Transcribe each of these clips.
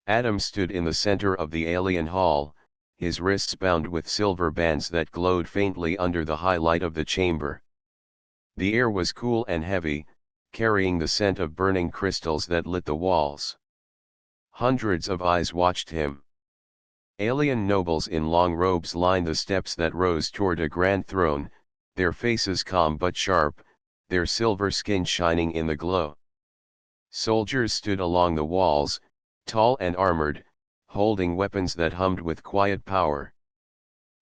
Adam stood in the center of the alien hall, his wrists bound with silver bands that glowed faintly under the high light of the chamber. The air was cool and heavy, carrying the scent of burning crystals that lit the walls. Hundreds of eyes watched him. Alien nobles in long robes lined the steps that rose toward a grand throne, their faces calm but sharp, their silver skin shining in the glow. Soldiers stood along the walls, tall and armored, holding weapons that hummed with quiet power.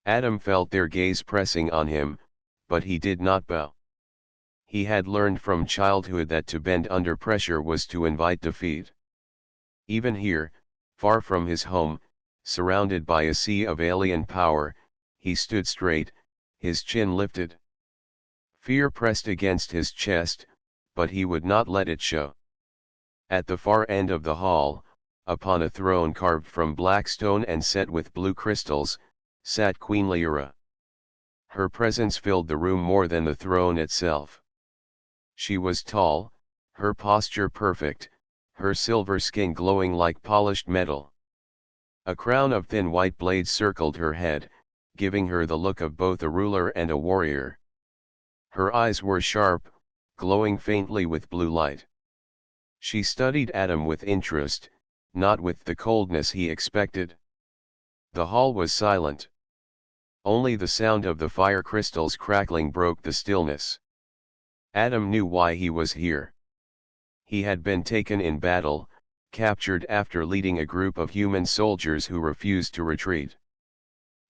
Adam felt their gaze pressing on him, but he did not bow. He had learned from childhood that to bend under pressure was to invite defeat. Even here, far from his home, surrounded by a sea of alien power, he stood straight, his chin lifted. Fear pressed against his chest, but he would not let it show. At the far end of the hall, upon a throne carved from black stone and set with blue crystals, sat Queen Lyra. Her presence filled the room more than the throne itself. She was tall, her posture perfect, her silver skin glowing like polished metal. A crown of thin white blades circled her head, giving her the look of both a ruler and a warrior. Her eyes were sharp, glowing faintly with blue light. She studied Adam with interest, not with the coldness he expected. The hall was silent. Only the sound of the fire crystals crackling broke the stillness. Adam knew why he was here. He had been taken in battle, captured after leading a group of human soldiers who refused to retreat.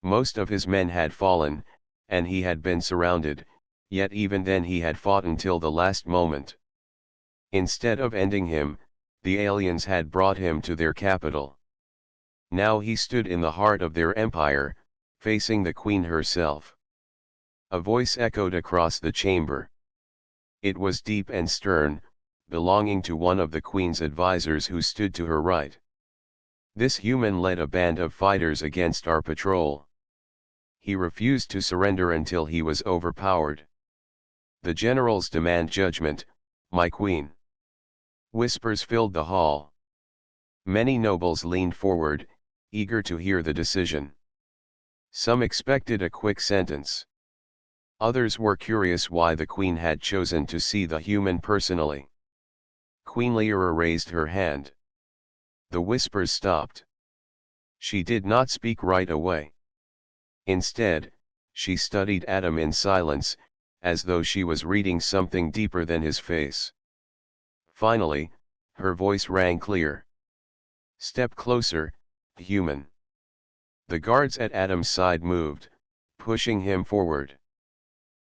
Most of his men had fallen, and he had been surrounded, yet even then he had fought until the last moment. Instead of ending him, the aliens had brought him to their capital. Now he stood in the heart of their empire, facing the queen herself. A voice echoed across the chamber. It was deep and stern, belonging to one of the queen's advisors who stood to her right. This human led a band of fighters against our patrol. He refused to surrender until he was overpowered. The generals demand judgment, my queen. Whispers filled the hall. Many nobles leaned forward, eager to hear the decision. Some expected a quick sentence. Others were curious why the queen had chosen to see the human personally. Queen Lyra raised her hand. The whispers stopped. She did not speak right away. Instead, she studied Adam in silence, as though she was reading something deeper than his face. Finally, her voice rang clear. Step closer, human. The guards at Adam's side moved, pushing him forward.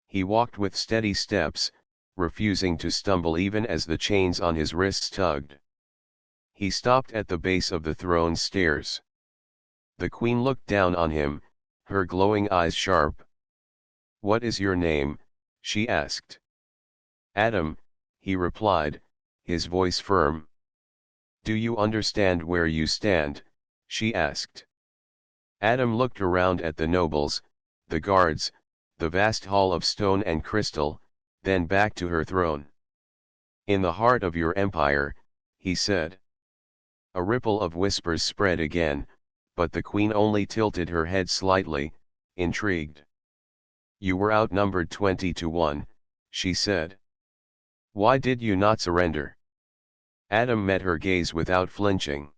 He walked with steady steps, refusing to stumble even as the chains on his wrists tugged. He stopped at the base of the throne's stairs. The queen looked down on him, her glowing eyes sharp. What is your name? She asked. Adam, he replied, his voice firm. Do you understand where you stand? She asked. Adam looked around at the nobles, the guards, the vast hall of stone and crystal, then back to her throne. In the heart of your empire, he said. A ripple of whispers spread again, but the queen only tilted her head slightly, intrigued. You were outnumbered 20-1, she said. Why did you not surrender? Adam met her gaze without flinching.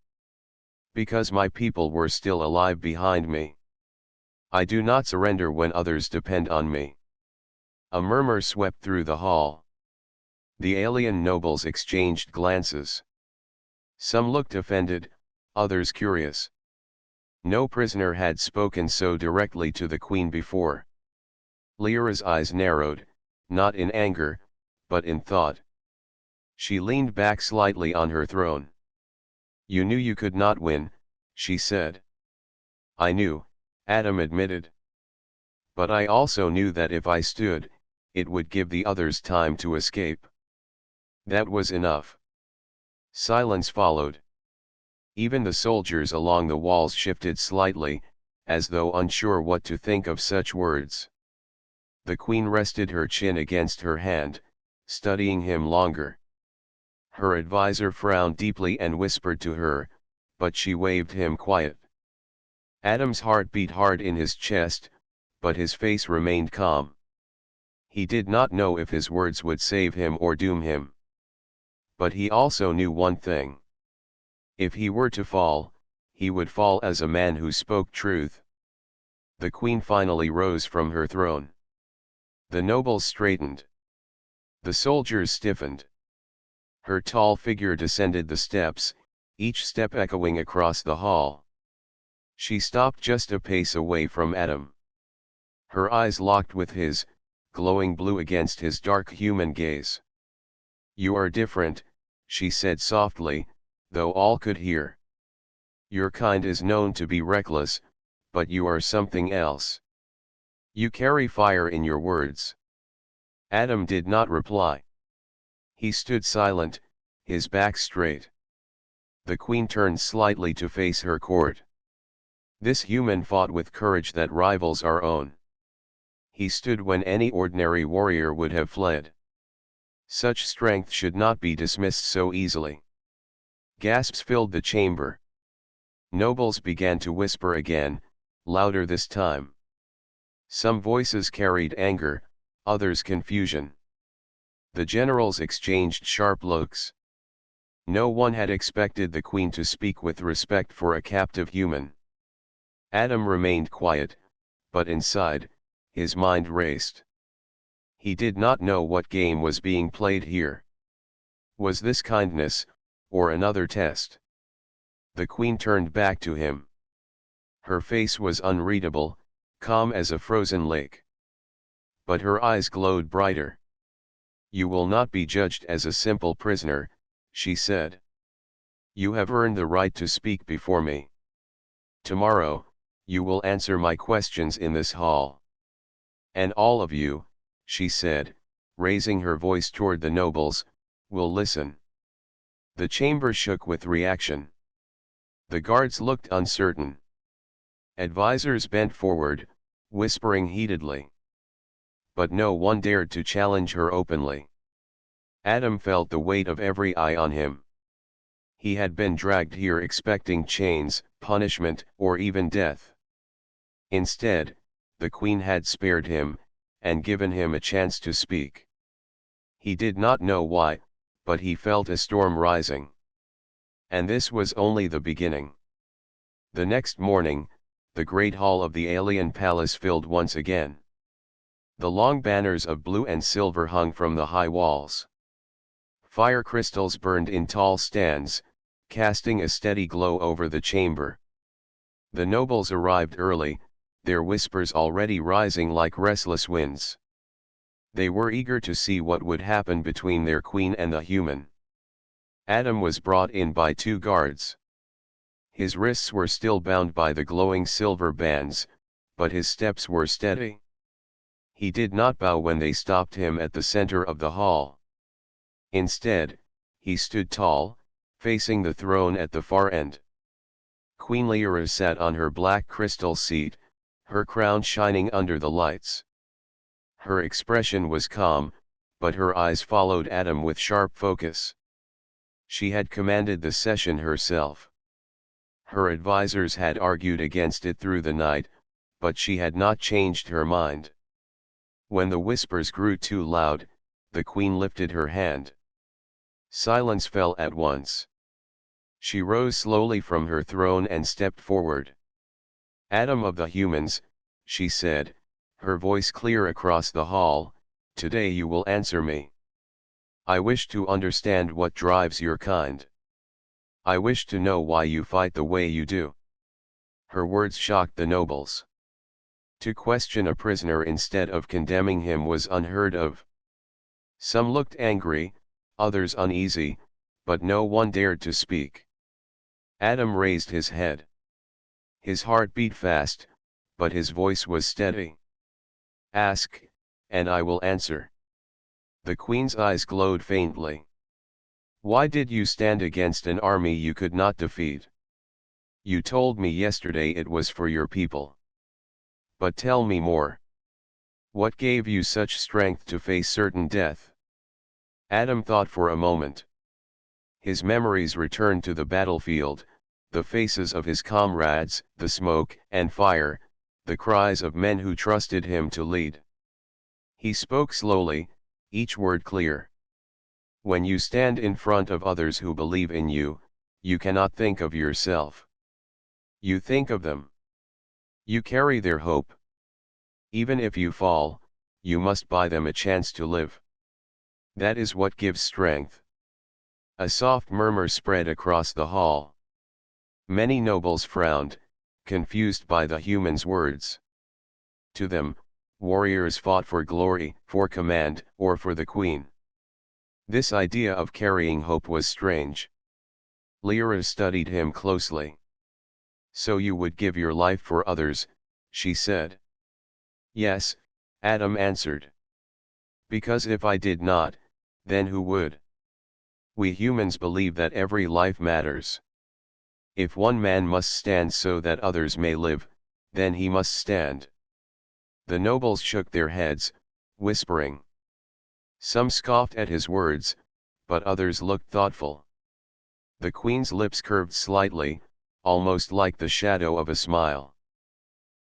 Because my people were still alive behind me. I do not surrender when others depend on me. A murmur swept through the hall. The alien nobles exchanged glances. Some looked offended, others curious. No prisoner had spoken so directly to the queen before. Lyra's eyes narrowed, not in anger, but in thought. She leaned back slightly on her throne. You knew you could not win, she said. I knew, Adam admitted. But I also knew that if I stood, it would give the others time to escape. That was enough. Silence followed. Even the soldiers along the walls shifted slightly, as though unsure what to think of such words. The queen rested her chin against her hand, studying him longer. Her advisor frowned deeply and whispered to her, but she waved him quiet. Adam's heart beat hard in his chest, but his face remained calm. He did not know if his words would save him or doom him. But he also knew one thing. If he were to fall, he would fall as a man who spoke truth. The queen finally rose from her throne. The nobles straightened. The soldiers stiffened. Her tall figure descended the steps, each step echoing across the hall. She stopped just a pace away from Adam. Her eyes locked with his, glowing blue against his dark human gaze. "You are different," she said softly, though all could hear. "Your kind is known to be reckless, but you are something else. You carry fire in your words." Adam did not reply. He stood silent, his back straight. The queen turned slightly to face her court. This human fought with courage that rivals our own. He stood when any ordinary warrior would have fled. Such strength should not be dismissed so easily. Gasps filled the chamber. Nobles began to whisper again, louder this time. Some voices carried anger, others confusion. The generals exchanged sharp looks. No one had expected the queen to speak with respect for a captive human. Adam remained quiet, but inside, his mind raced. He did not know what game was being played here. Was this kindness, or another test? The queen turned back to him. Her face was unreadable, calm as a frozen lake. But her eyes glowed brighter. "You will not be judged as a simple prisoner," she said. "You have earned the right to speak before me. Tomorrow, you will answer my questions in this hall. And all of you," she said, raising her voice toward the nobles, "will listen." The chamber shook with reaction. The guards looked uncertain. Advisors bent forward, whispering heatedly. But no one dared to challenge her openly. Adam felt the weight of every eye on him. He had been dragged here expecting chains, punishment, or even death. Instead, the queen had spared him, and given him a chance to speak. He did not know why, but he felt a storm rising. And this was only the beginning. The next morning, the great hall of the alien palace filled once again. The long banners of blue and silver hung from the high walls. Fire crystals burned in tall stands, casting a steady glow over the chamber. The nobles arrived early, their whispers already rising like restless winds. They were eager to see what would happen between their queen and the human. Adam was brought in by two guards. His wrists were still bound by the glowing silver bands, but his steps were steady. He did not bow when they stopped him at the center of the hall. Instead, he stood tall, facing the throne at the far end. Queen Lyra sat on her black crystal seat, her crown shining under the lights. Her expression was calm, but her eyes followed Adam with sharp focus. She had commanded the session herself. Her advisors had argued against it through the night, but she had not changed her mind. When the whispers grew too loud, the queen lifted her hand. Silence fell at once. She rose slowly from her throne and stepped forward. "Adam of the humans," she said, her voice clear across the hall, "today you will answer me. I wish to understand what drives your kind. I wish to know why you fight the way you do." Her words shocked the nobles. To question a prisoner instead of condemning him was unheard of. Some looked angry, others uneasy, but no one dared to speak. Adam raised his head. His heart beat fast, but his voice was steady. "Ask, and I will answer." The queen's eyes glowed faintly. "Why did you stand against an army you could not defeat? You told me yesterday it was for your people. But tell me more. What gave you such strength to face certain death?" Adam thought for a moment. His memories returned to the battlefield, the faces of his comrades, the smoke and fire, the cries of men who trusted him to lead. He spoke slowly, each word clear. When you stand in front of others who believe in you, you cannot think of yourself. You think of them. You carry their hope. Even if you fall, you must buy them a chance to live. That is what gives strength. A soft murmur spread across the hall. Many nobles frowned, confused by the human's words. To them, warriors fought for glory, for command, or for the queen. This idea of carrying hope was strange. Lyra studied him closely. "So you would give your life for others," she said. "Yes," Adam answered. "Because if I did not, then who would? We humans believe that every life matters. If one man must stand so that others may live, then he must stand." The nobles shook their heads, whispering. Some scoffed at his words, but others looked thoughtful. The queen's lips curved slightly, almost like the shadow of a smile.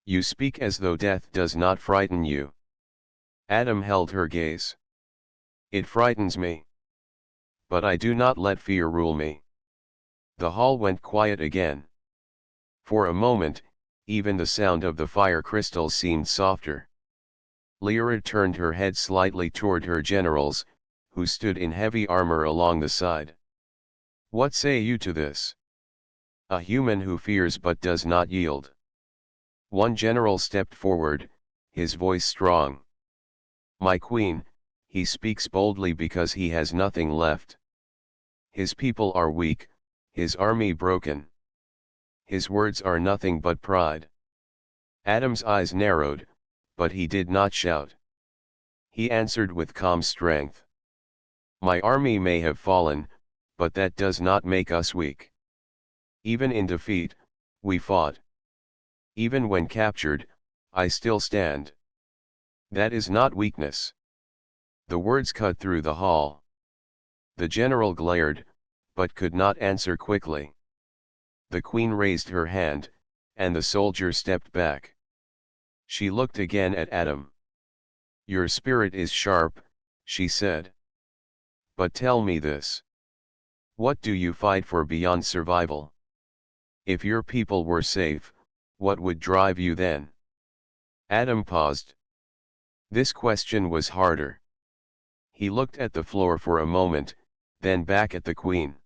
"You speak as though death does not frighten you." Adam held her gaze. "It frightens me. But I do not let fear rule me." The hall went quiet again. For a moment, even the sound of the fire crystals seemed softer. Lyra turned her head slightly toward her generals, who stood in heavy armor along the side. "What say you to this? A human who fears but does not yield." One general stepped forward, his voice strong. "My queen, he speaks boldly because he has nothing left. His people are weak, his army broken. His words are nothing but pride." Adam's eyes narrowed, but he did not shout. He answered with calm strength. "My army may have fallen, but that does not make us weak. Even in defeat, we fought. Even when captured, I still stand. That is not weakness." The words cut through the hall. The general glared, but could not answer quickly. The queen raised her hand, and the soldier stepped back. She looked again at Adam. "Your spirit is sharp," she said. "But tell me this. What do you fight for beyond survival? If your people were safe, what would drive you then?" Adam paused. This question was harder. He looked at the floor for a moment, then back at the queen.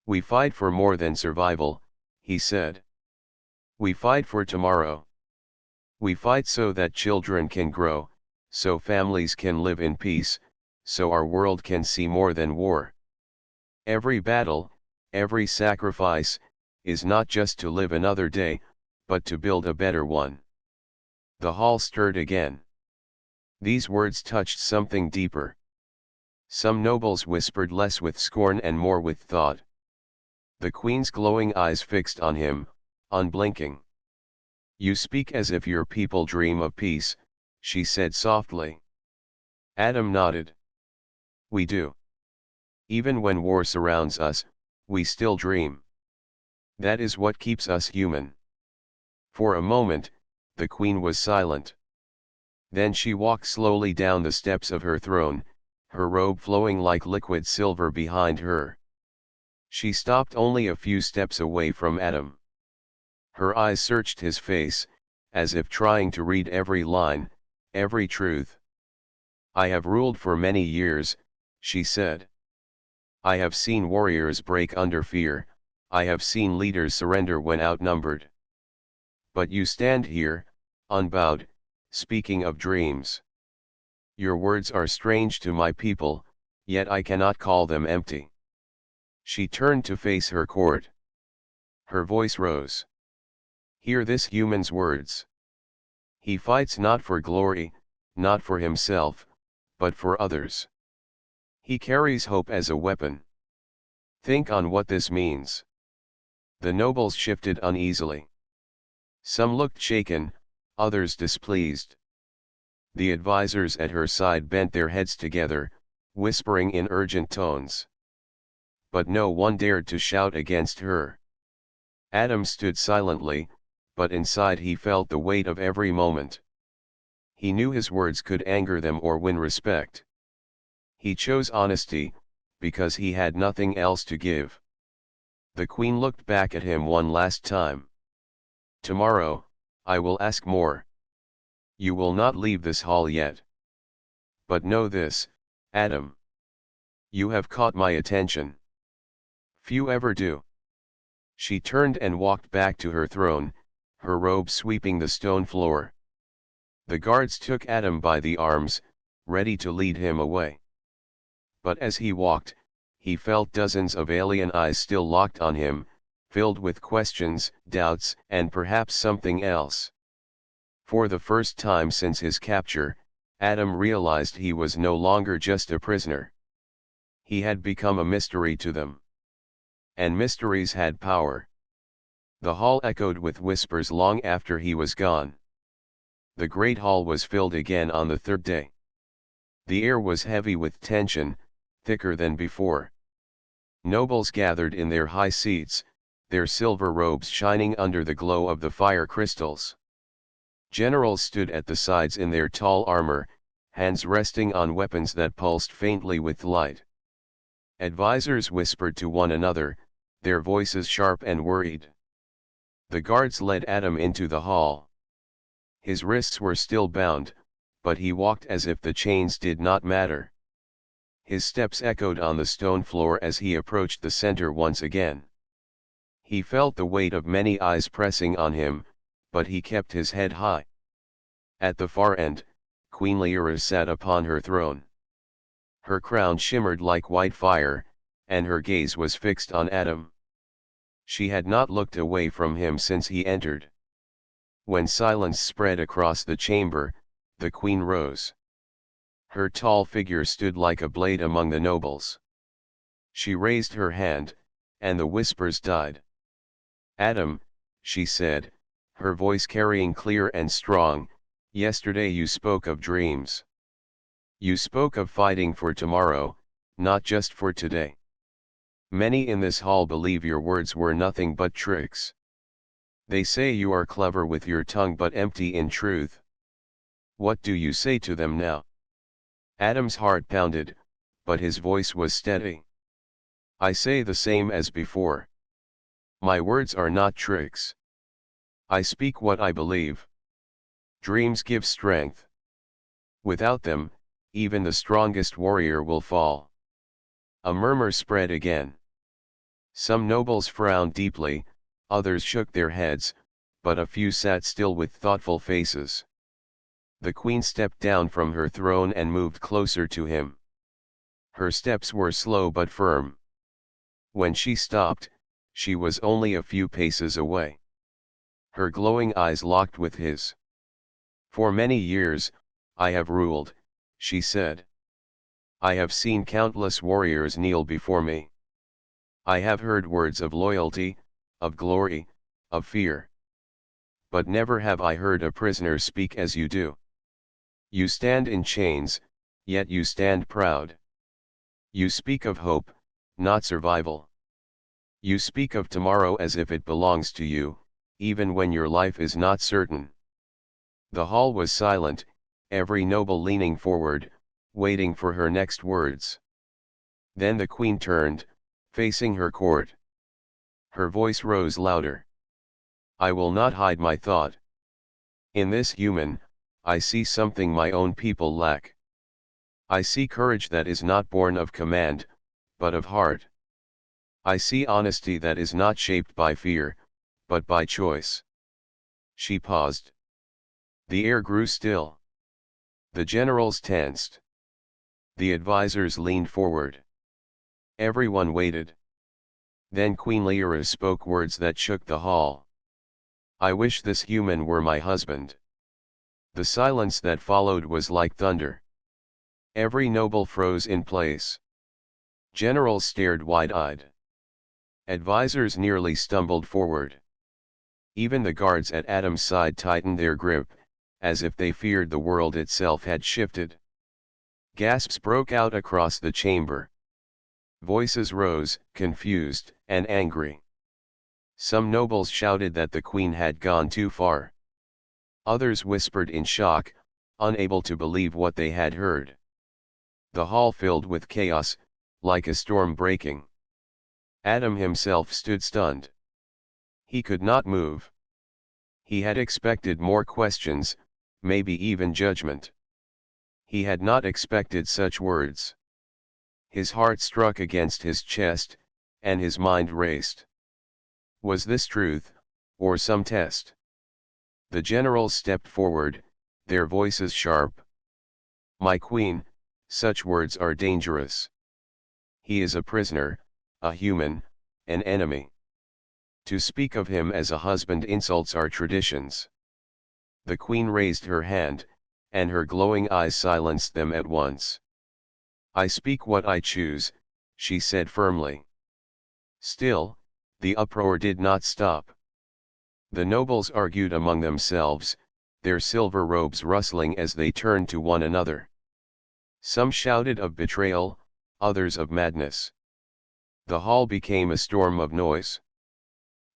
"We fight for more than survival," he said. "We fight for tomorrow. We fight so that children can grow, so families can live in peace, so our world can see more than war. Every battle, every sacrifice, is not just to live another day, but to build a better one." The hall stirred again. These words touched something deeper. Some nobles whispered less with scorn and more with thought. The queen's glowing eyes fixed on him, unblinking. "You speak as if your people dream of peace," she said softly. Adam nodded. "We do. Even when war surrounds us, we still dream. That is what keeps us human." For a moment, the queen was silent. Then she walked slowly down the steps of her throne, her robe flowing like liquid silver behind her. She stopped only a few steps away from Adam. Her eyes searched his face, as if trying to read every line, every truth. "I have ruled for many years," she said. "I have seen warriors break under fear, I have seen leaders surrender when outnumbered. But you stand here, unbowed, speaking of dreams. Your words are strange to my people, yet I cannot call them empty." She turned to face her court. Her voice rose. "Hear this human's words. He fights not for glory, not for himself, but for others. He carries hope as a weapon. Think on what this means." The nobles shifted uneasily. Some looked shaken, others displeased. The advisors at her side bent their heads together, whispering in urgent tones. But no one dared to shout against her. Adam stood silently, but inside he felt the weight of every moment. He knew his words could anger them or win respect. He chose honesty, because he had nothing else to give. The queen looked back at him one last time. Tomorrow, I will ask more. You will not leave this hall yet. But know this, Adam. You have caught my attention. Few ever do. She turned and walked back to her throne, her robe sweeping the stone floor. The guards took Adam by the arms, ready to lead him away. But as he walked, he felt dozens of alien eyes still locked on him, filled with questions, doubts, and perhaps something else. For the first time since his capture, Adam realized he was no longer just a prisoner. He had become a mystery to them. And mysteries had power. The hall echoed with whispers long after he was gone. The great hall was filled again on the third day. The air was heavy with tension, thicker than before. Nobles gathered in their high seats, their silver robes shining under the glow of the fire crystals. Generals stood at the sides in their tall armor, hands resting on weapons that pulsed faintly with light. Advisors whispered to one another, their voices sharp and worried. The guards led Adam into the hall. His wrists were still bound, but he walked as if the chains did not matter. His steps echoed on the stone floor as he approached the center once again. He felt the weight of many eyes pressing on him, but he kept his head high. At the far end, Queen Lyra sat upon her throne. Her crown shimmered like white fire, and her gaze was fixed on Adam. She had not looked away from him since he entered. When silence spread across the chamber, the queen rose. Her tall figure stood like a blade among the nobles. She raised her hand, and the whispers died. Adam, she said, her voice carrying clear and strong, yesterday you spoke of dreams. You spoke of fighting for tomorrow, not just for today. Many in this hall believe your words were nothing but tricks. They say you are clever with your tongue but empty in truth. What do you say to them now? Adam's heart pounded, but his voice was steady. I say the same as before. My words are not tricks. I speak what I believe. Dreams give strength. Without them, even the strongest warrior will fall. A murmur spread again. Some nobles frowned deeply, others shook their heads, but a few sat still with thoughtful faces. The queen stepped down from her throne and moved closer to him. Her steps were slow but firm. When she stopped, she was only a few paces away. Her glowing eyes locked with his. For many years, I have ruled, she said. I have seen countless warriors kneel before me. I have heard words of loyalty, of glory, of fear. But never have I heard a prisoner speak as you do. You stand in chains, yet you stand proud. You speak of hope, not survival. You speak of tomorrow as if it belongs to you, even when your life is not certain. The hall was silent, every noble leaning forward, waiting for her next words. Then the queen turned, facing her court. Her voice rose louder. I will not hide my thought. In this human, I see something my own people lack. I see courage that is not born of command, but of heart. I see honesty that is not shaped by fear, but by choice. She paused. The air grew still. The generals tensed. The advisors leaned forward. Everyone waited. Then Queen Lyra spoke words that shook the hall. I wish this human were my husband. The silence that followed was like thunder. Every noble froze in place. Generals stared wide-eyed. Advisors nearly stumbled forward. Even the guards at Adam's side tightened their grip, as if they feared the world itself had shifted. Gasps broke out across the chamber. Voices rose, confused and angry. Some nobles shouted that the queen had gone too far. Others whispered in shock, unable to believe what they had heard. The hall filled with chaos, like a storm breaking. Adam himself stood stunned. He could not move. He had expected more questions, maybe even judgment. He had not expected such words. His heart struck against his chest, and his mind raced. Was this truth, or some test? The generals stepped forward, their voices sharp. "My queen, such words are dangerous. He is a prisoner, a human, an enemy. To speak of him as a husband insults our traditions." The queen raised her hand, and her glowing eyes silenced them at once. "I speak what I choose," she said firmly. Still, the uproar did not stop. The nobles argued among themselves, their silver robes rustling as they turned to one another. Some shouted of betrayal, others of madness. The hall became a storm of noise.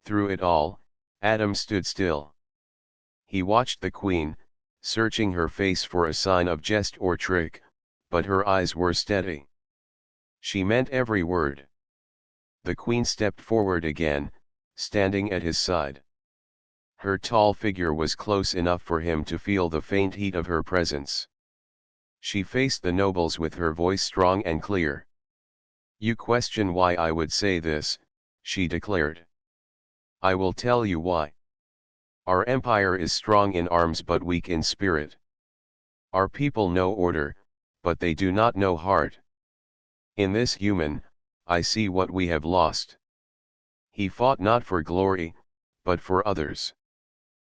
Through it all, Adam stood still. He watched the queen, searching her face for a sign of jest or trick, but her eyes were steady. She meant every word. The queen stepped forward again, standing at his side. Her tall figure was close enough for him to feel the faint heat of her presence. She faced the nobles with her voice strong and clear. "You question why I would say this," she declared. "I will tell you why. Our empire is strong in arms but weak in spirit. Our people know order, but they do not know heart. In this human, I see what we have lost. He fought not for glory, but for others.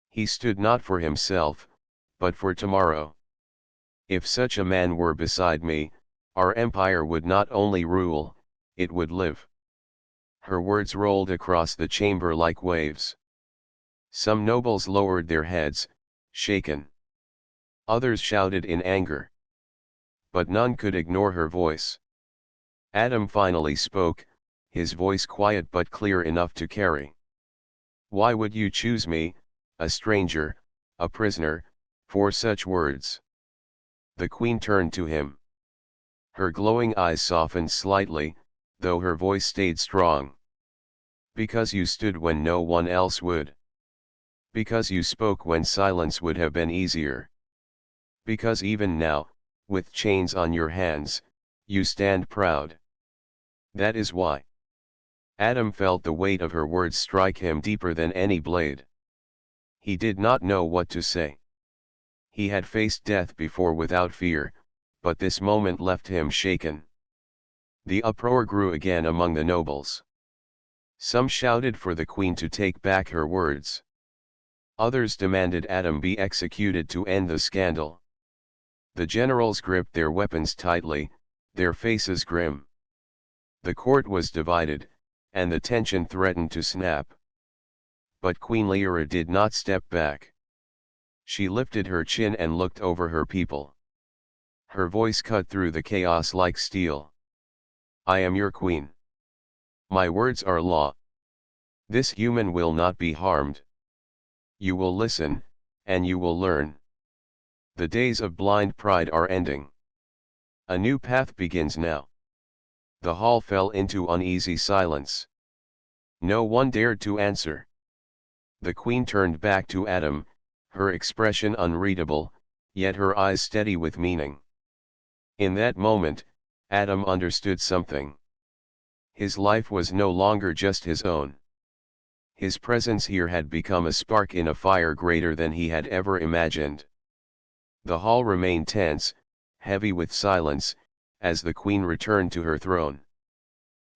He stood not for himself, but for tomorrow. If such a man were beside me, our empire would not only rule, it would live." Her words rolled across the chamber like waves. Some nobles lowered their heads, shaken. Others shouted in anger. But none could ignore her voice. Adam finally spoke, his voice quiet but clear enough to carry. "Why would you choose me, a stranger, a prisoner, for such words?" The queen turned to him. Her glowing eyes softened slightly, though her voice stayed strong. "Because you stood when no one else would. Because you spoke when silence would have been easier. Because even now, with chains on your hands, you stand proud. That is why." Adam felt the weight of her words strike him deeper than any blade. He did not know what to say. He had faced death before without fear, but this moment left him shaken. The uproar grew again among the nobles. Some shouted for the queen to take back her words. Others demanded Adam be executed to end the scandal. The generals gripped their weapons tightly, their faces grim. The court was divided, and the tension threatened to snap. But Queen Lyra did not step back. She lifted her chin and looked over her people. Her voice cut through the chaos like steel. "I am your queen. My words are law. This human will not be harmed. You will listen, and you will learn. The days of blind pride are ending. A new path begins now." The hall fell into uneasy silence. No one dared to answer. The queen turned back to Adam, her expression unreadable, yet her eyes steady with meaning. In that moment, Adam understood something. His life was no longer just his own. His presence here had become a spark in a fire greater than he had ever imagined. The hall remained tense, heavy with silence, as the queen returned to her throne.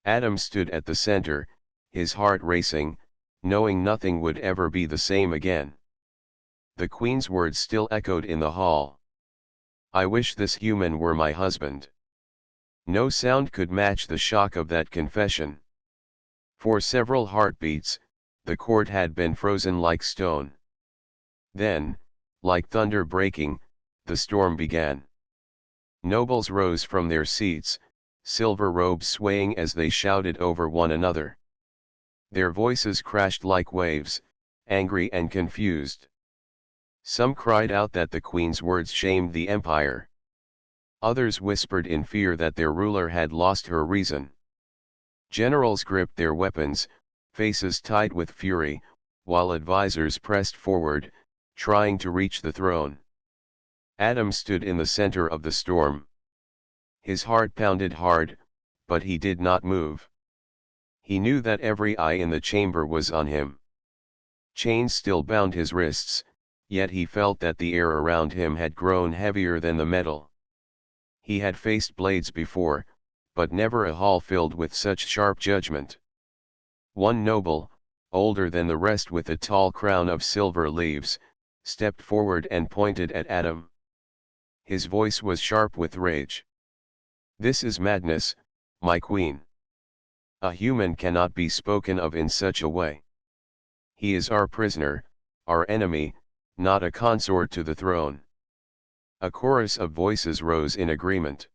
Adam stood at the center, his heart racing, knowing nothing would ever be the same again. The queen's words still echoed in the hall. "I wish this human were my husband." No sound could match the shock of that confession. For several heartbeats, the court had been frozen like stone. Then, like thunder breaking, the storm began. Nobles rose from their seats, silver robes swaying as they shouted over one another. Their voices crashed like waves, angry and confused. Some cried out that the queen's words shamed the empire. Others whispered in fear that their ruler had lost her reason. Generals gripped their weapons, faces tight with fury, while advisors pressed forward, trying to reach the throne. Adam stood in the center of the storm. His heart pounded hard, but he did not move. He knew that every eye in the chamber was on him. Chains still bound his wrists, yet he felt that the air around him had grown heavier than the metal. He had faced blades before, but never a hall filled with such sharp judgment. One noble, older than the rest with a tall crown of silver leaves, stepped forward and pointed at Adam. His voice was sharp with rage. "This is madness, my queen. A human cannot be spoken of in such a way. He is our prisoner, our enemy, not a consort to the throne." A chorus of voices rose in agreement.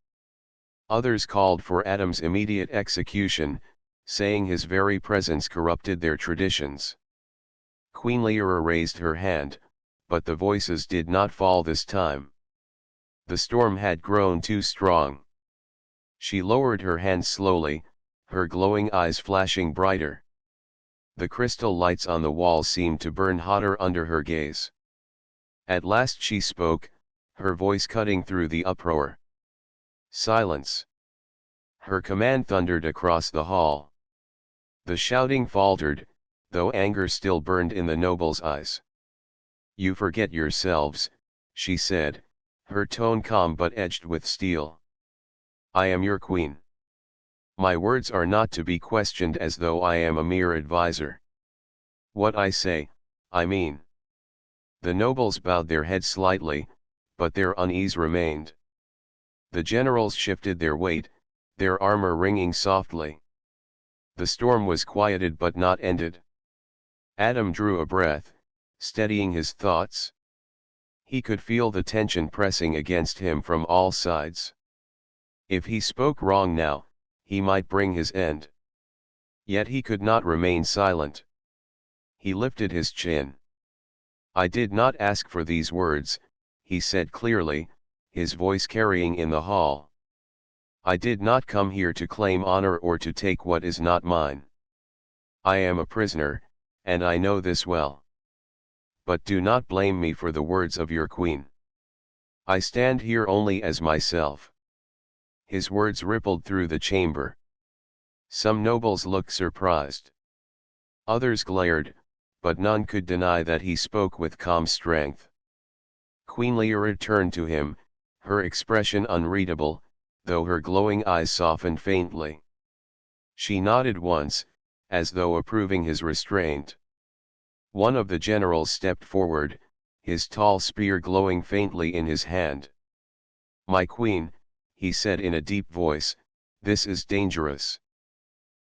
Others called for Adam's immediate execution, saying his very presence corrupted their traditions. Queen Lyra raised her hand, but the voices did not fall this time. The storm had grown too strong. She lowered her hand slowly, her glowing eyes flashing brighter. The crystal lights on the wall seemed to burn hotter under her gaze. At last she spoke, her voice cutting through the uproar. "Silence!" Her command thundered across the hall. The shouting faltered, though anger still burned in the noble's eyes. "You forget yourselves," she said, her tone calm but edged with steel. "I am your queen. My words are not to be questioned as though I am a mere advisor. What I say, I mean." The nobles bowed their heads slightly, but their unease remained. The generals shifted their weight, their armor ringing softly. The storm was quieted but not ended. Adam drew a breath, steadying his thoughts. He could feel the tension pressing against him from all sides. If he spoke wrong now, he might bring his end. Yet he could not remain silent. He lifted his chin. "I did not ask for these words," he said clearly, his voice carrying in the hall. "I did not come here to claim honor or to take what is not mine. I am a prisoner, and I know this well. But do not blame me for the words of your queen. I stand here only as myself." His words rippled through the chamber. Some nobles looked surprised. Others glared, but none could deny that he spoke with calm strength. Queen Lyra turned to him, her expression unreadable, though her glowing eyes softened faintly. She nodded once, as though approving his restraint. One of the generals stepped forward, his tall spear glowing faintly in his hand. "My queen," he said in a deep voice, "this is dangerous.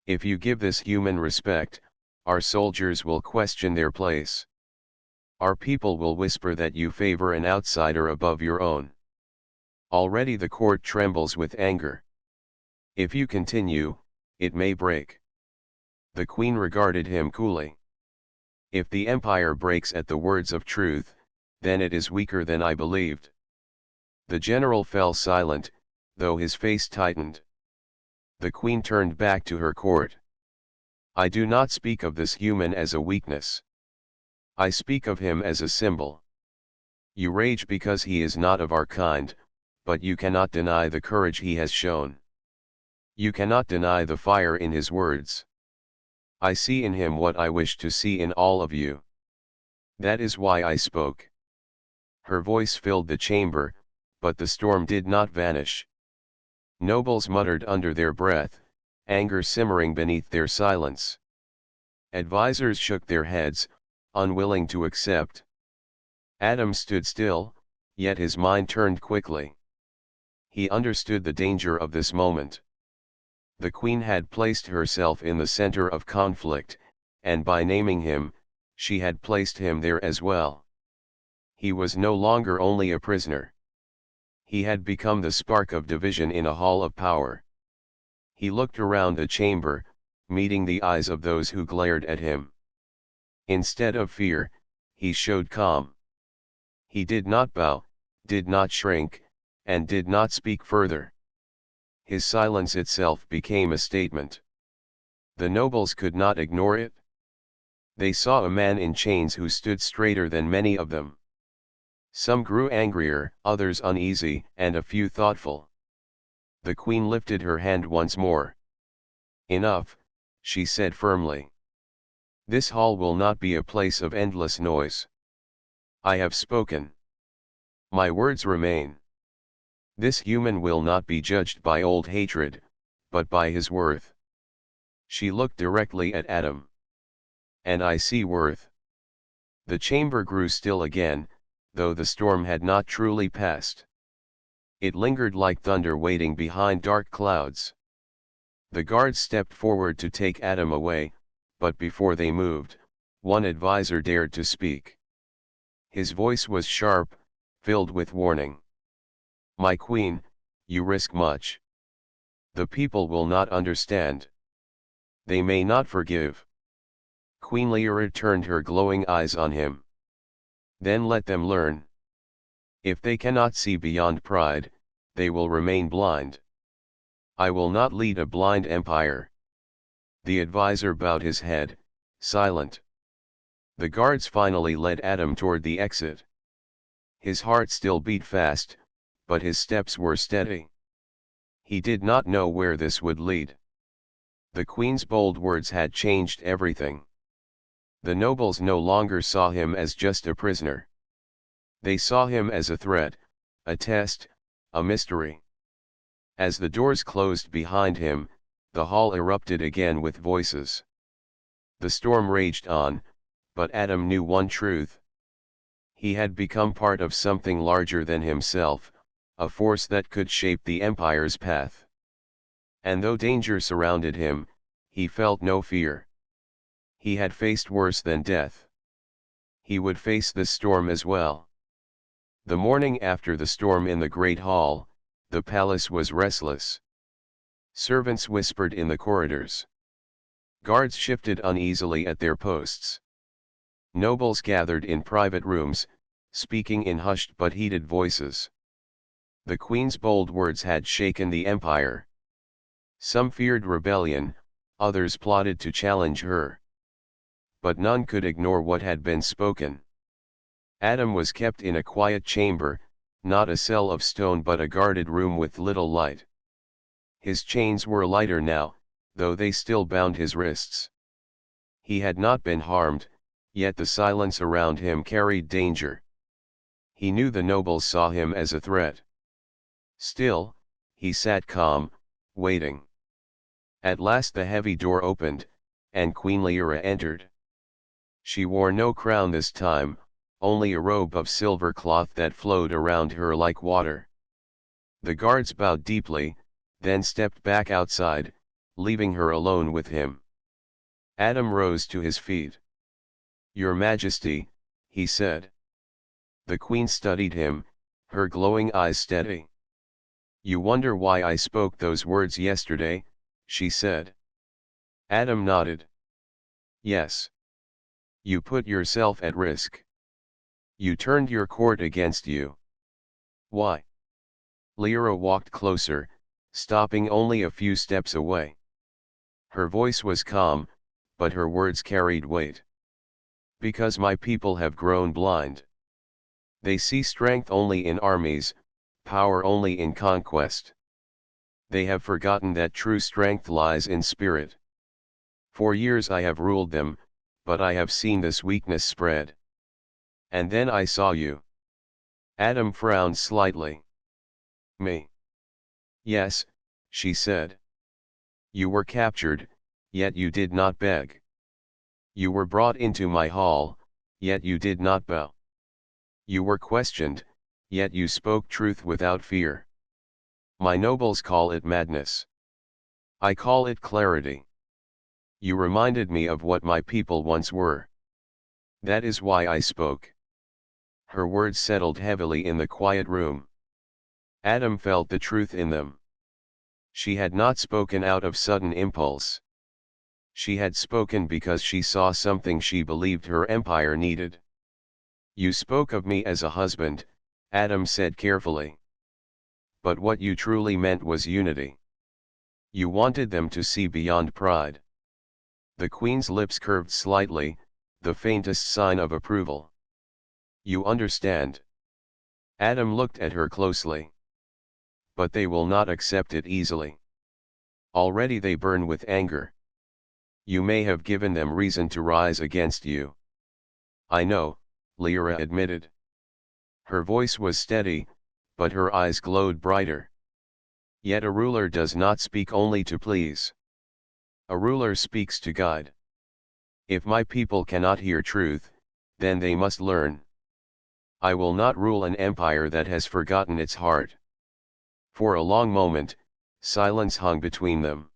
If you give this human respect, our soldiers will question their place. Our people will whisper that you favor an outsider above your own. Already the court trembles with anger. If you continue, it may break." The queen regarded him coolly. "If the empire breaks at the words of truth, then it is weaker than I believed." The general fell silent, though his face tightened. The queen turned back to her court. "I do not speak of this human as a weakness. I speak of him as a symbol. You rage because he is not of our kind, but you cannot deny the courage he has shown. You cannot deny the fire in his words. I see in him what I wish to see in all of you. That is why I spoke." Her voice filled the chamber, but the storm did not vanish. Nobles muttered under their breath, anger simmering beneath their silence. Advisors shook their heads, unwilling to accept. Adam stood still, yet his mind turned quickly. He understood the danger of this moment. The queen had placed herself in the center of conflict, and by naming him, she had placed him there as well. He was no longer only a prisoner. He had become the spark of division in a hall of power. He looked around the chamber, meeting the eyes of those who glared at him. Instead of fear, he showed calm. He did not bow, did not shrink, and did not speak further. His silence itself became a statement. The nobles could not ignore it. They saw a man in chains who stood straighter than many of them. Some grew angrier, others uneasy, and a few thoughtful. The queen lifted her hand once more. "Enough," she said firmly. "This hall will not be a place of endless noise. I have spoken. My words remain. This human will not be judged by old hatred, but by his worth." She looked directly at Adam. "And I see worth." The chamber grew still again, though the storm had not truly passed. It lingered like thunder waiting behind dark clouds. The guards stepped forward to take Adam away, but before they moved, one advisor dared to speak. His voice was sharp, filled with warning. "My queen, you risk much. The people will not understand. They may not forgive." Queen Lyra turned her glowing eyes on him. "Then let them learn. If they cannot see beyond pride, they will remain blind. I will not lead a blind empire." The advisor bowed his head, silent. The guards finally led Adam toward the exit. His heart still beat fast, but his steps were steady. He did not know where this would lead. The queen's bold words had changed everything. The nobles no longer saw him as just a prisoner. They saw him as a threat, a test, a mystery. As the doors closed behind him, the hall erupted again with voices. The storm raged on, but Adam knew one truth. He had become part of something larger than himself, a force that could shape the empire's path. And though danger surrounded him, he felt no fear. He had faced worse than death. He would face this storm as well. The morning after the storm in the great hall, the palace was restless. Servants whispered in the corridors. Guards shifted uneasily at their posts. Nobles gathered in private rooms, speaking in hushed but heated voices. The queen's bold words had shaken the empire. Some feared rebellion, others plotted to challenge her. But none could ignore what had been spoken. Adam was kept in a quiet chamber, not a cell of stone but a guarded room with little light. His chains were lighter now, though they still bound his wrists. He had not been harmed, yet the silence around him carried danger. He knew the nobles saw him as a threat. Still, he sat calm, waiting. At last the heavy door opened, and Queen Lyra entered. She wore no crown this time, only a robe of silver cloth that flowed around her like water. The guards bowed deeply, then stepped back outside, leaving her alone with him. Adam rose to his feet. "Your Majesty," he said. The queen studied him, her glowing eyes steady. "You wonder why I spoke those words yesterday," she said. Adam nodded. "Yes. You put yourself at risk. You turned your court against you. Why?" Lyra walked closer, stopping only a few steps away. Her voice was calm, but her words carried weight. "Because my people have grown blind. They see strength only in armies, power only in conquest. They have forgotten that true strength lies in spirit. For years I have ruled them, but I have seen this weakness spread. And then I saw you." Adam frowned slightly. "Me?" "Yes," she said. "You were captured, yet you did not beg. You were brought into my hall, yet you did not bow. You were questioned, yet you spoke truth without fear. My nobles call it madness. I call it clarity. You reminded me of what my people once were. That is why I spoke." Her words settled heavily in the quiet room. Adam felt the truth in them. She had not spoken out of sudden impulse. She had spoken because she saw something she believed her empire needed. "You spoke of me as a husband," Adam said carefully. "But what you truly meant was unity. You wanted them to see beyond pride." The queen's lips curved slightly, the faintest sign of approval. "You understand." Adam looked at her closely. "But they will not accept it easily. Already they burn with anger. You may have given them reason to rise against you." "I know," Lyra admitted. Her voice was steady, but her eyes glowed brighter. "Yet a ruler does not speak only to please. A ruler speaks to guide. If my people cannot hear truth, then they must learn. I will not rule an empire that has forgotten its heart." For a long moment, silence hung between them.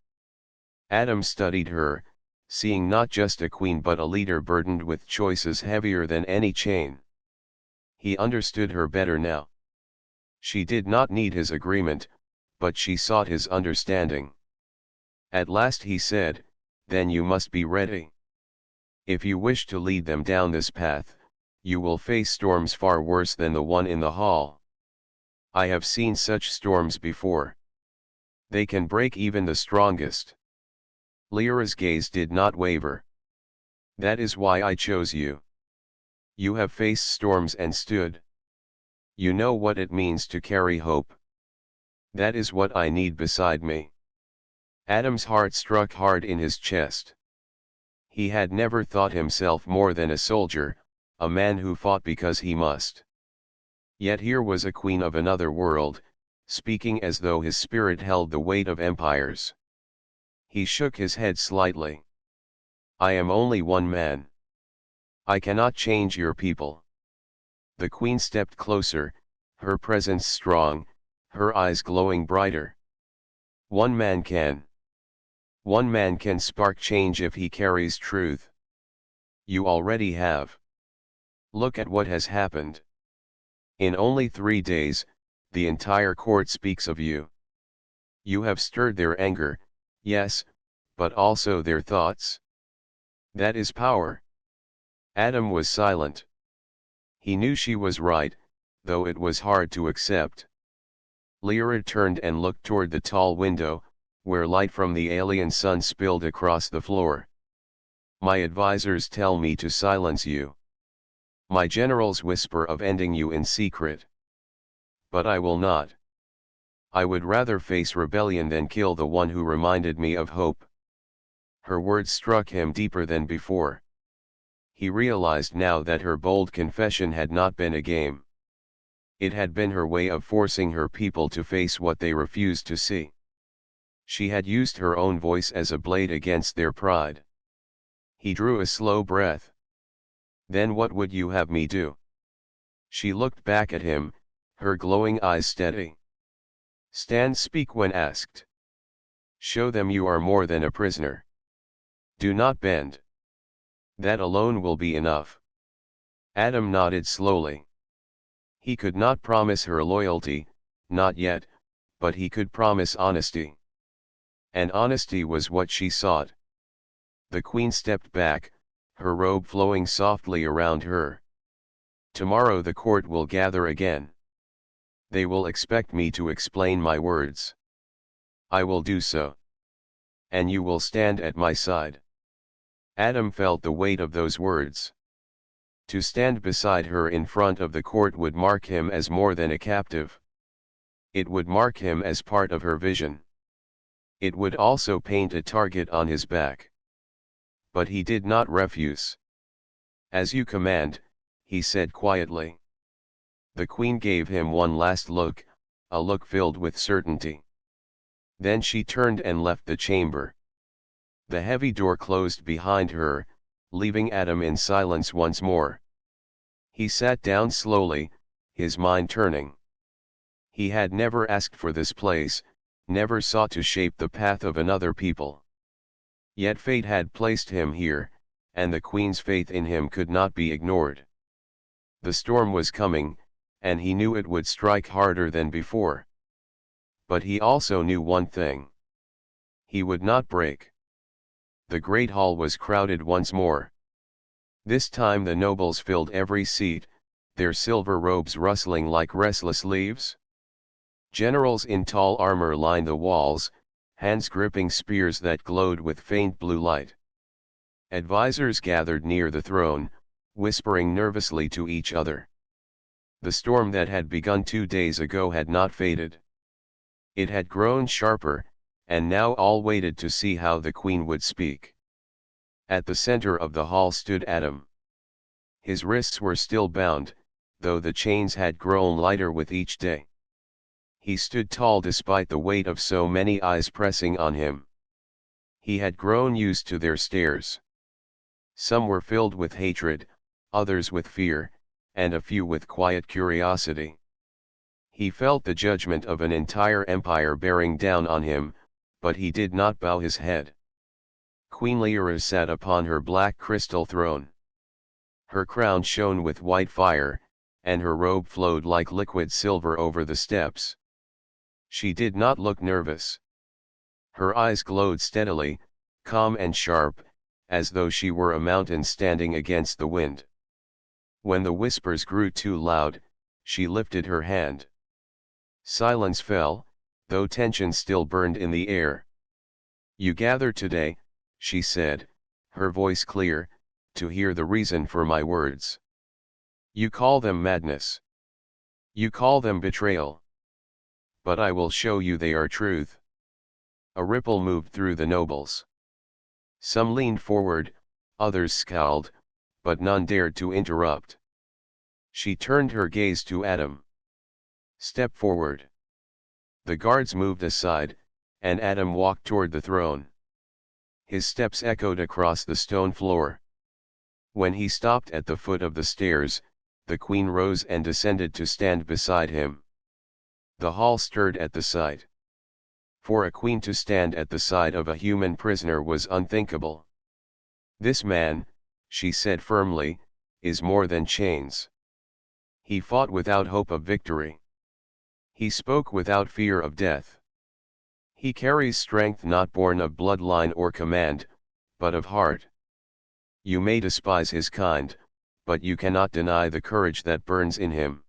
Adam studied her, seeing not just a queen but a leader burdened with choices heavier than any chain. He understood her better now. She did not need his agreement, but she sought his understanding. At last he said, "Then you must be ready. If you wish to lead them down this path, you will face storms far worse than the one in the hall. I have seen such storms before. They can break even the strongest." Lyra's gaze did not waver. "That is why I chose you. You have faced storms and stood. You know what it means to carry hope. That is what I need beside me." Adam's heart struck hard in his chest. He had never thought himself more than a soldier, a man who fought because he must. Yet here was a queen of another world, speaking as though his spirit held the weight of empires. He shook his head slightly. "I am only one man. I cannot change your people." The queen stepped closer, her presence strong, her eyes glowing brighter. "One man can. One man can spark change if he carries truth. You already have. Look at what has happened. In only 3 days, the entire court speaks of you. You have stirred their anger, yes, but also their thoughts. That is power." Adam was silent. He knew she was right, though it was hard to accept. Lyra turned and looked toward the tall window, where light from the alien sun spilled across the floor. "My advisors tell me to silence you. My generals whisper of ending you in secret. But I will not. I would rather face rebellion than kill the one who reminded me of hope." Her words struck him deeper than before. He realized now that her bold confession had not been a game. It had been her way of forcing her people to face what they refused to see. She had used her own voice as a blade against their pride. He drew a slow breath. "Then what would you have me do?" She looked back at him, her glowing eyes steady. "Stand, speak when asked. Show them you are more than a prisoner. Do not bend. That alone will be enough." Adam nodded slowly. He could not promise her loyalty, not yet, but he could promise honesty. And honesty was what she sought. The queen stepped back, her robe flowing softly around her. "Tomorrow the court will gather again. They will expect me to explain my words. I will do so. And you will stand at my side." Adam felt the weight of those words. To stand beside her in front of the court would mark him as more than a captive. It would mark him as part of her vision. It would also paint a target on his back. But he did not refuse. "As you command," he said quietly. The queen gave him one last look, a look filled with certainty. Then she turned and left the chamber. The heavy door closed behind her, leaving Adam in silence once more. He sat down slowly, his mind turning. He had never asked for this place, never sought to shape the path of another people. Yet fate had placed him here, and the queen's faith in him could not be ignored. The storm was coming, and he knew it would strike harder than before. But he also knew one thing. He would not break. The great hall was crowded once more. This time the nobles filled every seat, their silver robes rustling like restless leaves. Generals in tall armor lined the walls, hands gripping spears that glowed with faint blue light. Advisors gathered near the throne, whispering nervously to each other. The storm that had begun 2 days ago had not faded. It had grown sharper, and now all waited to see how the queen would speak. At the center of the hall stood Adam. His wrists were still bound, though the chains had grown lighter with each day. He stood tall despite the weight of so many eyes pressing on him. He had grown used to their stares. Some were filled with hatred, others with fear, and a few with quiet curiosity. He felt the judgment of an entire empire bearing down on him, but he did not bow his head. Queen Lyra sat upon her black crystal throne. Her crown shone with white fire, and her robe flowed like liquid silver over the steps. She did not look nervous. Her eyes glowed steadily, calm and sharp, as though she were a mountain standing against the wind. When the whispers grew too loud, she lifted her hand. Silence fell, though tension still burned in the air. "You gather today," she said, her voice clear, "to hear the reason for my words. You call them madness. You call them betrayal. But I will show you they are truth." A ripple moved through the nobles. Some leaned forward, others scowled, but none dared to interrupt. She turned her gaze to Adam. "Step forward." The guards moved aside, and Adam walked toward the throne. His steps echoed across the stone floor. When he stopped at the foot of the stairs, the queen rose and descended to stand beside him. The hall stirred at the sight. For a queen to stand at the side of a human prisoner was unthinkable. "This man," she said firmly, "is more than chains. He fought without hope of victory. He spoke without fear of death. He carries strength not born of bloodline or command, but of heart. You may despise his kind, but you cannot deny the courage that burns in him."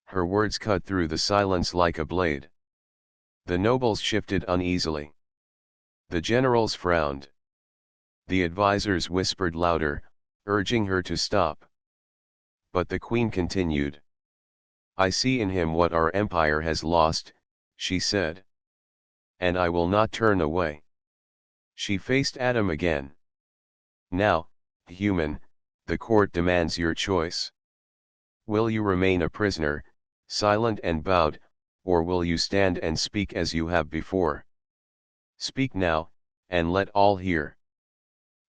Her words cut through the silence like a blade. The nobles shifted uneasily. The generals frowned. The advisors whispered louder, urging her to stop. But the queen continued. "I see in him what our empire has lost," she said. "And I will not turn away." She faced Adam again. "Now, human, the court demands your choice. Will you remain a prisoner, silent and bowed, or will you stand and speak as you have before? Speak now, and let all hear."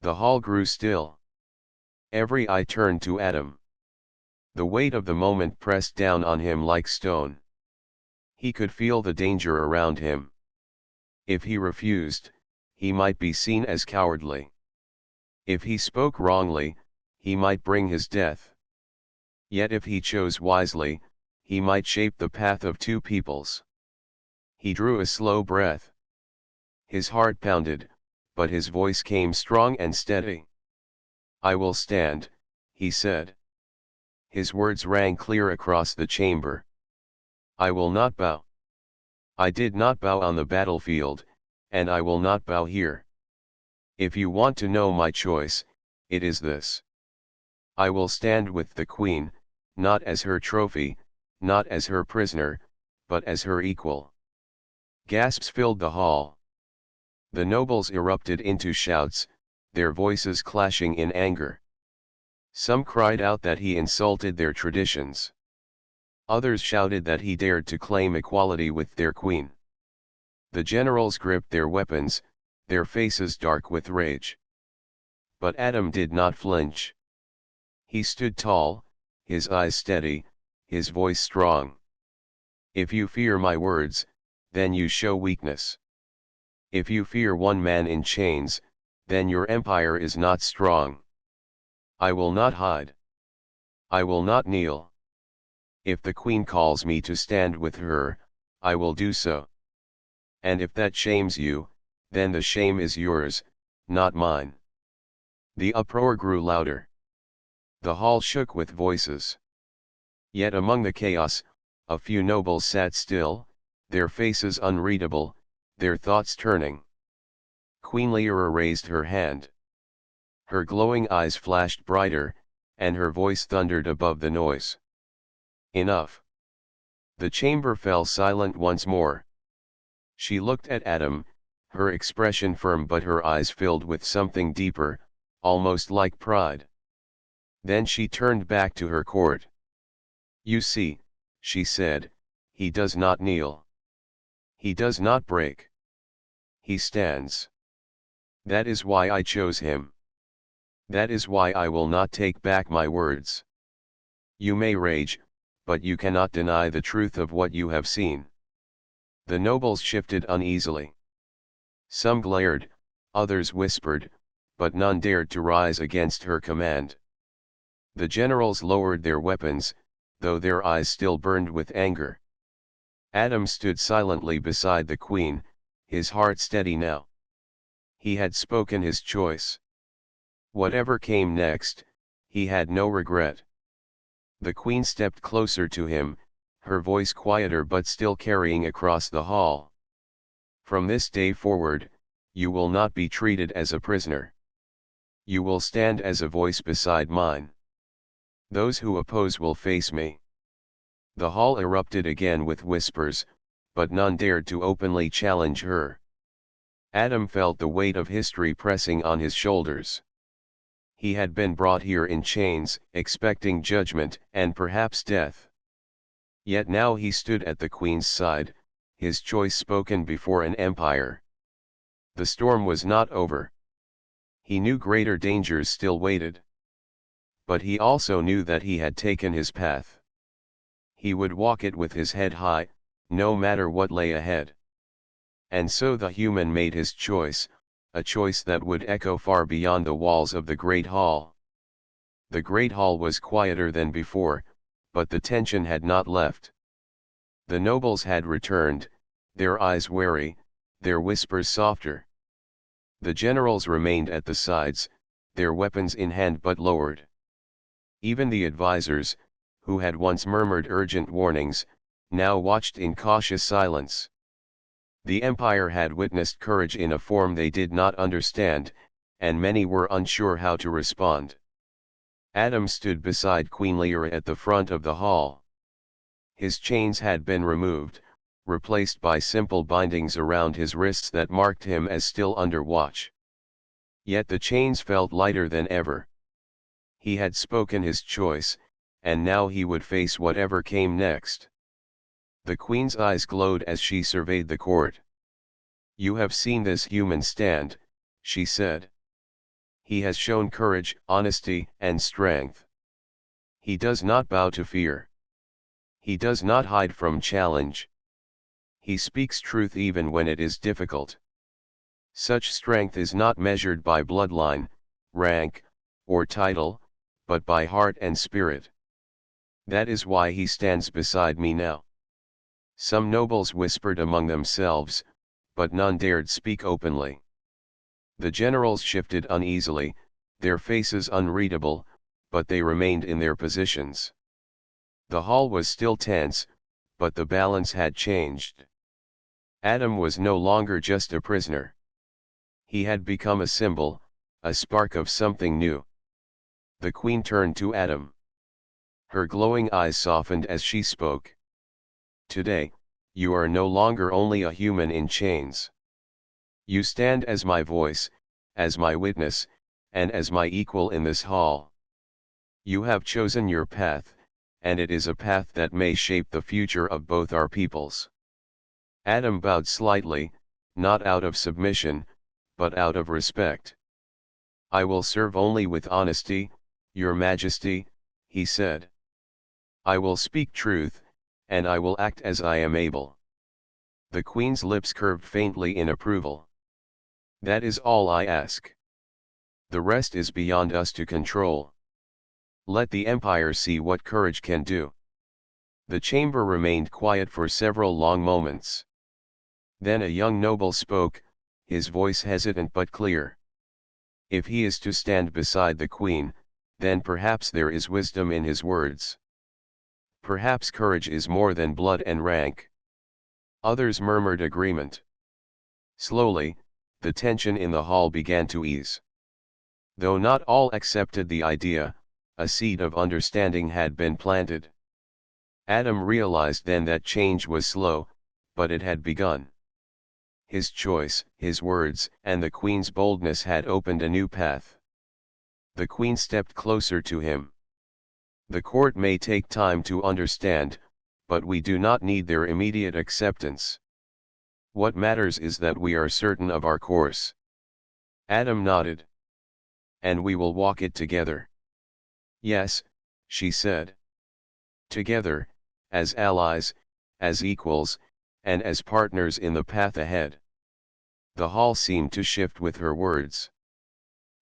The hall grew still. Every eye turned to Adam. The weight of the moment pressed down on him like stone. He could feel the danger around him. If he refused, he might be seen as cowardly. If he spoke wrongly, he might bring his death. Yet if he chose wisely, he might shape the path of two peoples. He drew a slow breath. His heart pounded, but his voice came strong and steady. "I will stand," he said. His words rang clear across the chamber. "I will not bow. I did not bow on the battlefield, and I will not bow here. If you want to know my choice, it is this. I will stand with the queen, not as her trophy, not as her prisoner, but as her equal." Gasps filled the hall. The nobles erupted into shouts, their voices clashing in anger. Some cried out that he insulted their traditions. Others shouted that he dared to claim equality with their queen. The generals gripped their weapons, their faces dark with rage. But Adam did not flinch. He stood tall, his eyes steady, his voice strong. "If you fear my words, then you show weakness. If you fear one man in chains, then your empire is not strong. I will not hide. I will not kneel. If the queen calls me to stand with her, I will do so. And if that shames you, then the shame is yours, not mine. The uproar grew louder. The hall shook with voices. Yet among the chaos, a few nobles sat still, their faces unreadable, their thoughts turning. Queen Lyra raised her hand. Her glowing eyes flashed brighter, and her voice thundered above the noise. Enough. The chamber fell silent once more. She looked at Adam, her expression firm but her eyes filled with something deeper, almost like pride. Then she turned back to her court. You see, she said, he does not kneel. He does not break. He stands. That is why I chose him. That is why I will not take back my words. You may rage, but you cannot deny the truth of what you have seen. The nobles shifted uneasily. Some glared, others whispered, but none dared to rise against her command. The generals lowered their weapons, though their eyes still burned with anger. Adam stood silently beside the queen, his heart steady now. He had spoken his choice. Whatever came next, he had no regret. The queen stepped closer to him, her voice quieter but still carrying across the hall. From this day forward, you will not be treated as a prisoner. You will stand as a voice beside mine. Those who oppose will face me. The hall erupted again with whispers, but none dared to openly challenge her. Adam felt the weight of history pressing on his shoulders. He had been brought here in chains, expecting judgment and perhaps death. Yet now he stood at the queen's side, his choice spoken before an empire. The storm was not over. He knew greater dangers still waited. But he also knew that he had taken his path. He would walk it with his head high, no matter what lay ahead. And so the human made his choice, a choice that would echo far beyond the walls of the Great Hall. The Great Hall was quieter than before, but the tension had not left. The nobles had returned, their eyes wary, their whispers softer. The generals remained at the sides, their weapons in hand but lowered. Even the advisors, who had once murmured urgent warnings, now watched in cautious silence. The empire had witnessed courage in a form they did not understand, and many were unsure how to respond. Adam stood beside Queen Lyra at the front of the hall. His chains had been removed, replaced by simple bindings around his wrists that marked him as still under watch. Yet the chains felt lighter than ever. He had spoken his choice, and now he would face whatever came next. The queen's eyes glowed as she surveyed the court. You have seen this human stand, she said. He has shown courage, honesty, and strength. He does not bow to fear. He does not hide from challenge. He speaks truth even when it is difficult. Such strength is not measured by bloodline, rank, or title, but by heart and spirit. That is why he stands beside me now. Some nobles whispered among themselves, but none dared speak openly. The generals shifted uneasily, their faces unreadable, but they remained in their positions. The hall was still tense, but the balance had changed. Adam was no longer just a prisoner. He had become a symbol, a spark of something new. The queen turned to Adam. Her glowing eyes softened as she spoke. Today, you are no longer only a human in chains. You stand as my voice, as my witness, and as my equal in this hall. You have chosen your path, and it is a path that may shape the future of both our peoples. Adam bowed slightly, not out of submission, but out of respect. I will serve only with honesty, Your Majesty, he said. I will speak truth, and I will act as I am able. The queen's lips curved faintly in approval. That is all I ask. The rest is beyond us to control. Let the empire see what courage can do. The chamber remained quiet for several long moments. Then a young noble spoke, his voice hesitant but clear. If he is to stand beside the queen, then perhaps there is wisdom in his words. Perhaps courage is more than blood and rank. Others murmured agreement. Slowly, the tension in the hall began to ease. Though not all accepted the idea, a seed of understanding had been planted. Adam realized then that change was slow, but it had begun. His choice, his words, and the queen's boldness had opened a new path. The queen stepped closer to him. The court may take time to understand, but we do not need their immediate acceptance. What matters is that we are certain of our course. Adam nodded. And we will walk it together. Yes, she said. Together, as allies, as equals, and as partners in the path ahead. The hall seemed to shift with her words.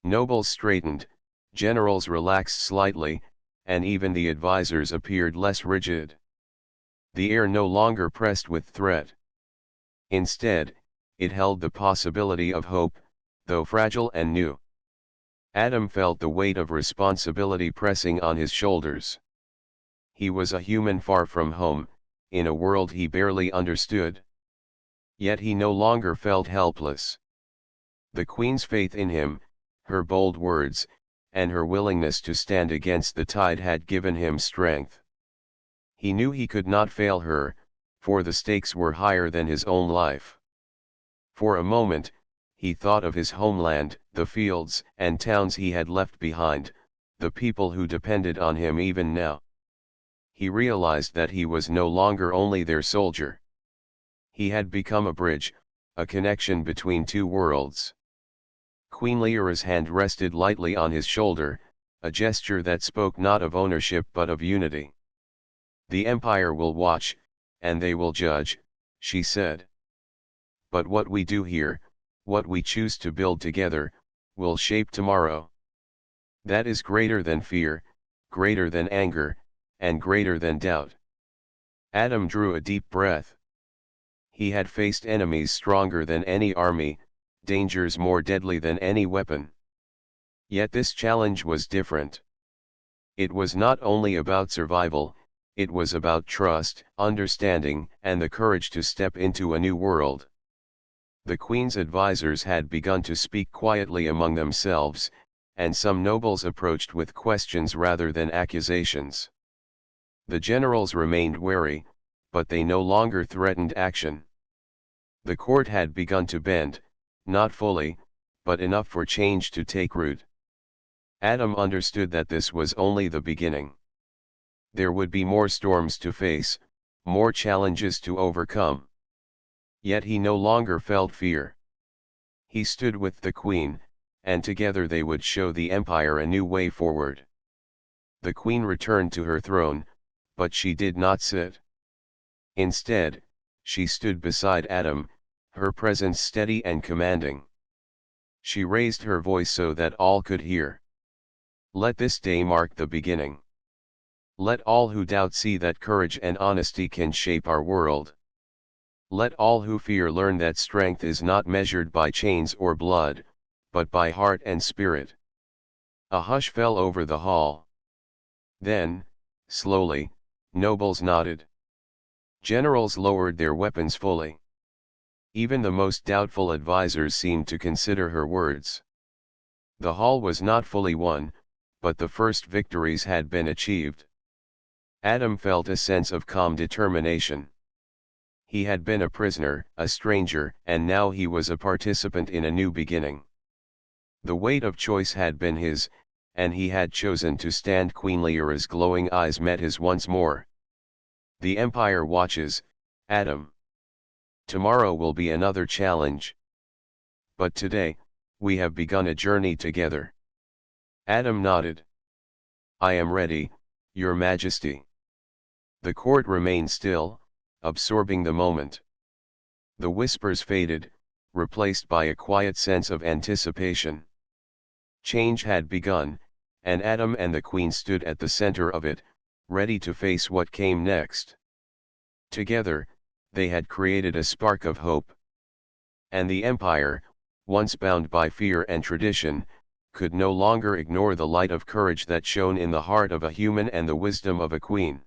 Nobles straightened, generals relaxed slightly, and even the advisors appeared less rigid. The air no longer pressed with threat. Instead, it held the possibility of hope, though fragile and new. Adam felt the weight of responsibility pressing on his shoulders. He was a human far from home, in a world he barely understood. Yet he no longer felt helpless. The queen's faith in him, her bold words, and her willingness to stand against the tide had given him strength. He knew he could not fail her, for the stakes were higher than his own life. For a moment, he thought of his homeland, the fields and towns he had left behind, the people who depended on him even now. He realized that he was no longer only their soldier. He had become a bridge, a connection between two worlds. Queen Lyra's hand rested lightly on his shoulder, a gesture that spoke not of ownership but of unity. The Empire will watch, and they will judge, she said. But what we do here, what we choose to build together, will shape tomorrow. That is greater than fear, greater than anger, and greater than doubt. Adam drew a deep breath. He had faced enemies stronger than any army, dangers more deadly than any weapon. Yet this challenge was different. It was not only about survival, it was about trust, understanding, and the courage to step into a new world. The queen's advisors had begun to speak quietly among themselves, and some nobles approached with questions rather than accusations. The generals remained wary, but they no longer threatened action. The court had begun to bend, not fully, but enough for change to take root. Adam understood that this was only the beginning. There would be more storms to face, more challenges to overcome. Yet he no longer felt fear. He stood with the queen, and together they would show the empire a new way forward. The queen returned to her throne, but she did not sit. Instead, she stood beside Adam, her presence steady and commanding. She raised her voice so that all could hear. Let this day mark the beginning. Let all who doubt see that courage and honesty can shape our world. Let all who fear learn that strength is not measured by chains or blood, but by heart and spirit. A hush fell over the hall. Then, slowly, nobles nodded. Generals lowered their weapons fully. Even the most doubtful advisors seemed to consider her words. The hall was not fully won, but the first victories had been achieved. Adam felt a sense of calm determination. He had been a prisoner, a stranger, and now he was a participant in a new beginning. The weight of choice had been his, and he had chosen to stand. Queen Lyra's glowing eyes met his once more. The Empire watches, Adam. Tomorrow will be another challenge. But today, we have begun a journey together. Adam nodded. I am ready, Your Majesty. The court remained still, absorbing the moment. The whispers faded, replaced by a quiet sense of anticipation. Change had begun, and Adam and the Queen stood at the center of it, ready to face what came next. Together, they had created a spark of hope. And the Empire, once bound by fear and tradition, could no longer ignore the light of courage that shone in the heart of a human and the wisdom of a queen.